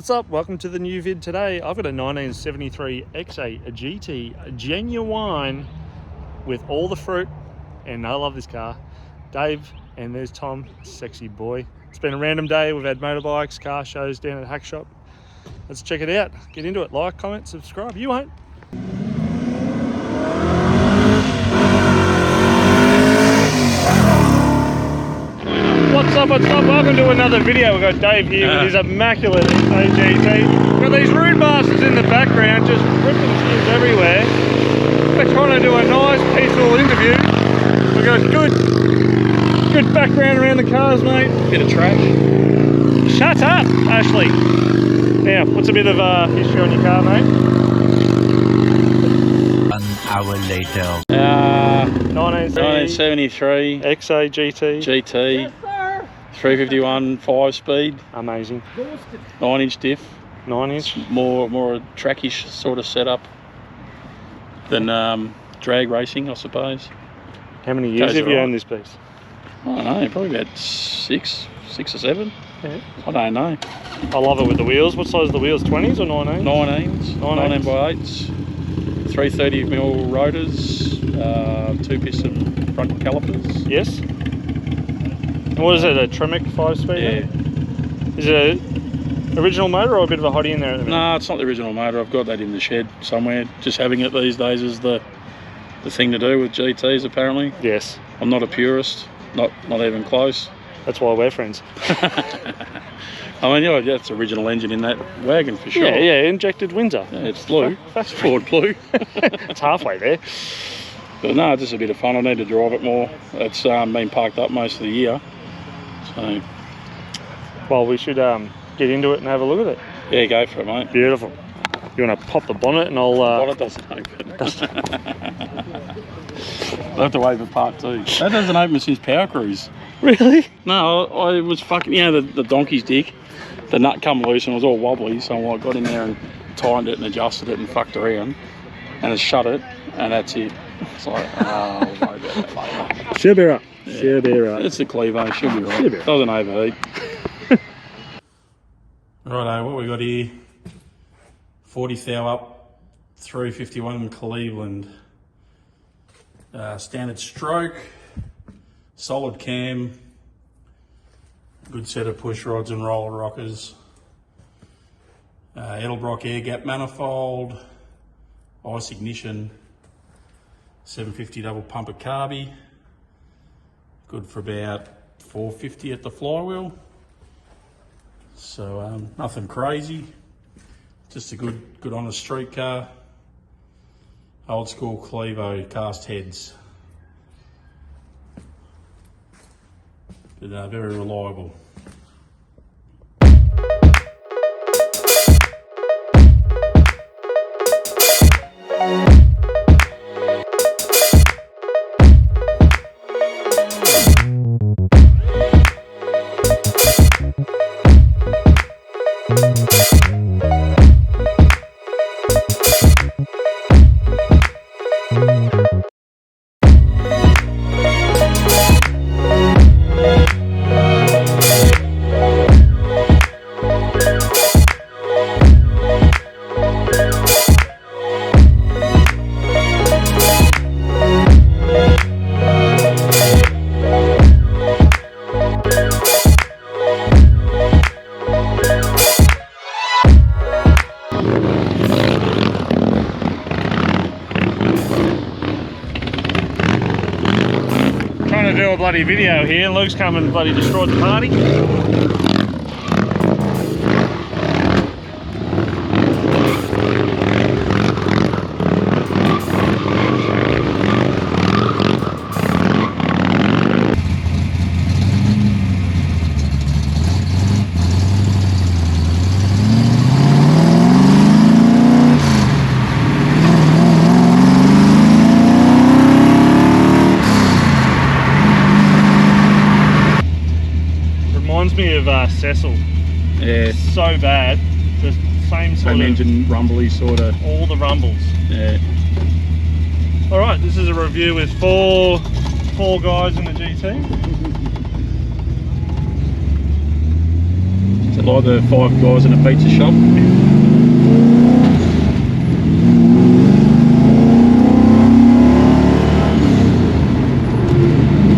What's up? Welcome to the new vid today. I've got a 1973 XA GT genuine with all the fruit, and I love this car. Dave, and there's Tom, sexy boy. It's been a random day. We've had motorbikes, car shows down at the hack shop. Let's check it out. Get into it. Like, comment, subscribe. You won't. What's up? Welcome to another video. We've got Dave here with his Mackielec GT. Got these rude bastards in the background just ripping shit everywhere. We're trying to do a nice peaceful interview. We've got good background around the cars, mate. Bit of trash. Shut up, Ashley. Now, what's a bit of history on your car, mate? 1 hour later. 1973 XA GT. 351 5-speed. Amazing. 9-inch diff. 9-inch. More a trackish sort of setup than drag racing, I suppose. How many years have you owned this piece? I don't know, probably about six or seven. Yeah. I don't know. I love it with the wheels. What size are the wheels? 20s or 19s? 19s. 19 by 8s. 330mm rotors. 2-piston front calipers. Yes. And what is it, a Tremec 5-speed? Yeah. Is it an original motor or a bit of a hottie in there at the minute? No, it's not the original motor. I've got that in the shed somewhere. Just having it these days is the thing to do with GTs, apparently. Yes. I'm not a purist. Not even close. That's why we're friends. I mean, yeah, it's original engine in that wagon for sure. Yeah, injected Windsor. Yeah, it's blue. It's Ford blue. It's halfway there. But no, it's just a bit of fun. I need to drive it more. It's been parked up most of the year. So, well, we should get into it and have a look at it. yeah, go for it, mate. Beautiful. You want to pop the bonnet and I'll... Bonnet doesn't open. I'll have to wait for part 2. That doesn't open since Power Cruise. Really? No, I was fucking, you know, the donkey's dick. The nut come loose and it was all wobbly, so I got in there and tightened it and adjusted it and fucked around. And it shut it, and that's it. It's like, oh, I'll worry about that later. She'll be right. Yeah. She'll be right. It's the Clevo, she'll be right. She'll be right. Doesn't overheat. Righto, what we got here? 40 thou up, 351 Cleveland. Standard stroke, solid cam, good set of push rods and roller rockers. Edelbrock air gap manifold, ice ignition, 750 double pumper carby, good for about 450 at the flywheel. So nothing crazy, just a good honest street car. Old school Clevo cast heads, but very reliable. Trying to do a bloody video here. Luke's come and bloody destroyed the party. Reminds me of Cecil. Yeah, So bad. The same sort same of engine rumbly sort of. all the rumbles. Yeah. All right, this is a review with four guys in the GT. Is it like the 5 guys in a pizza shop?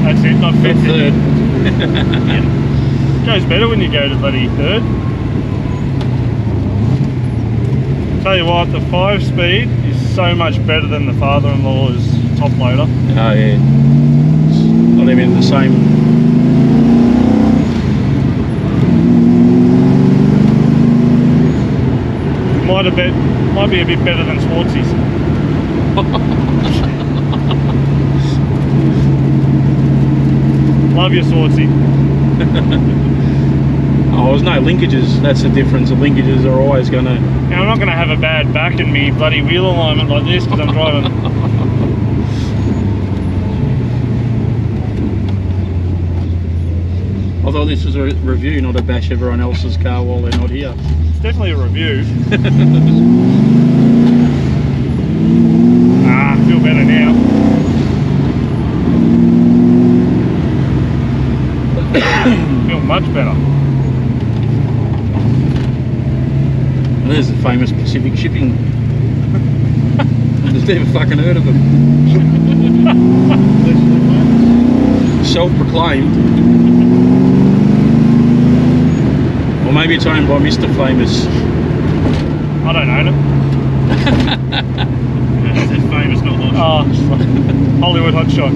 That's it, not fifth. Third. Yeah. Goes better when you go to bloody third. Tell you what, the 5-speed is so much better than the father-in-law's top loader. Oh yeah. It's not even the same. Might be a bit better than Swartzy's. Love your Swartzy. Oh, there's no linkages. That's the difference. The linkages are always going to... Now, I'm not going to have a bad back in me bloody wheel alignment like this because I'm driving. I thought this was a review, not to bash everyone else's car while they're not here. It's definitely a review. I feel better now. Feel much better. And there's the famous Pacific Shipping. I've never fucking heard of them. Self-proclaimed. Or maybe it's owned by Mr. Famous. I don't own it. It's famous, not hot. Oh, Hollywood hotshot.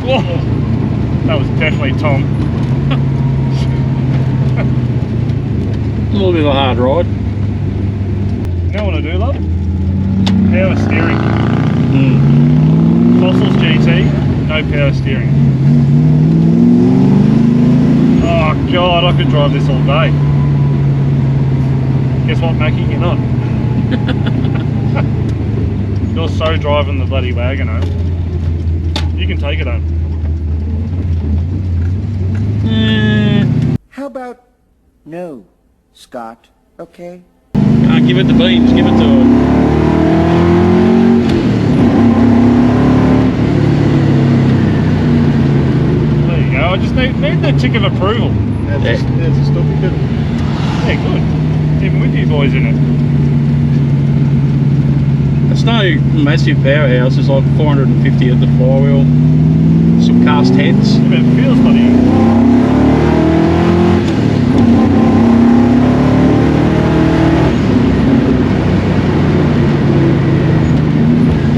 Whoa, that was definitely Tom. A little bit of a hard ride. You know what I do love? Power steering. Mm. Fossils GT, no power steering. Oh god, I could drive this all day. Guess what, Mackie? You're not. You're so driving the bloody wagon home. You can take it home. How about no, Scott, okay? Can't give it the beans, give it to her. There you go, I just need the tick of approval. Yeah. There's a stopping pedal. Yeah, good. Even with you boys in it. It's no massive powerhouse, it's like 450 at the flywheel. Some cast heads. Yeah, but it feels bloody.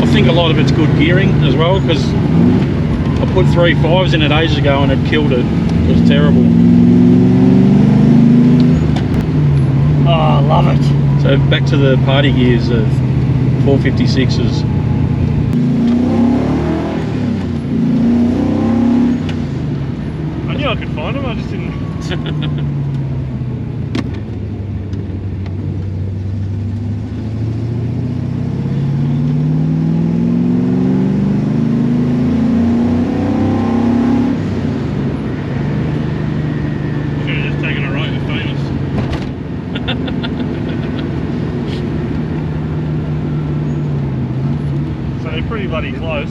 I think a lot of it's good gearing as well, because I put 3 5s in it ages ago and it killed it. It was terrible. Oh, I love it. So back to the party gears of 456s. I knew I could find them, I just didn't. Should have just taken a right with Famous. So they're pretty bloody close.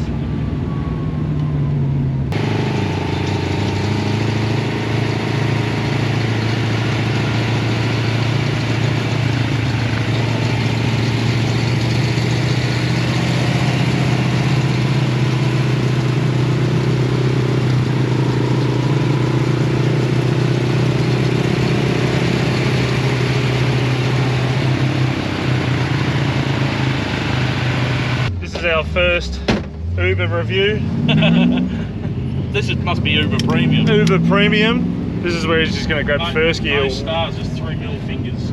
This is our first Uber review. This must be Uber Premium. Uber Premium. This is where he's just going to grab first gear. No stars, just 3 middle fingers.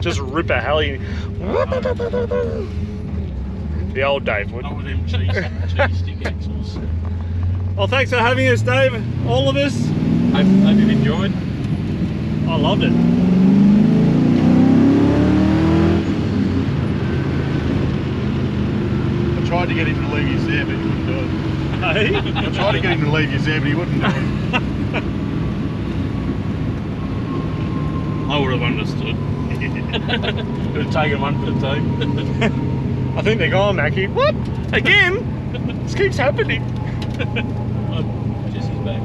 Just rip a heli. The old Dave would. Not with them cheese stick axles. Well, thanks for having us, Dave. All of us. Hope you've enjoyed. I loved it. I tried to get him to leave his there, but he wouldn't do it. Hey? I tried to get him to leave his there, but he wouldn't. I would have understood. Would have taken one for the team. I think they're gone, Mackie. What? Again? This keeps happening. Jesse's back.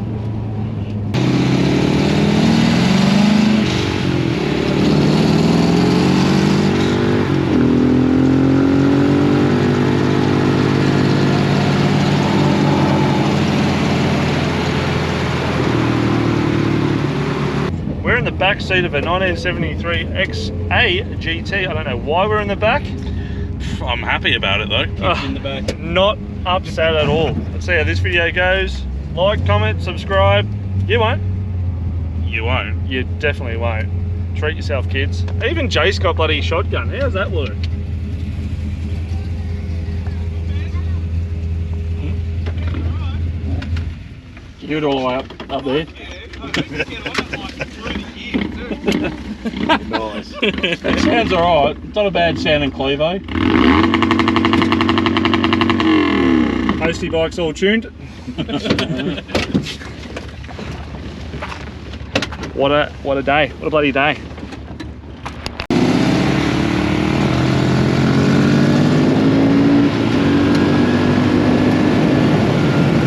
We're in the back seat of a 1973 XA GT. I don't know why we're in the back. I'm happy about it though. In the back. Not upset at all. Let's see how this video goes. Like, comment, subscribe. You won't. You won't. You definitely won't. Treat yourself, kids. Even Jace got bloody shotgun. How does that work? You do it all the way up there. Nice. It sounds alright. It's not a bad sounding Clevo. Posty bike's all tuned. What a day. What a bloody day.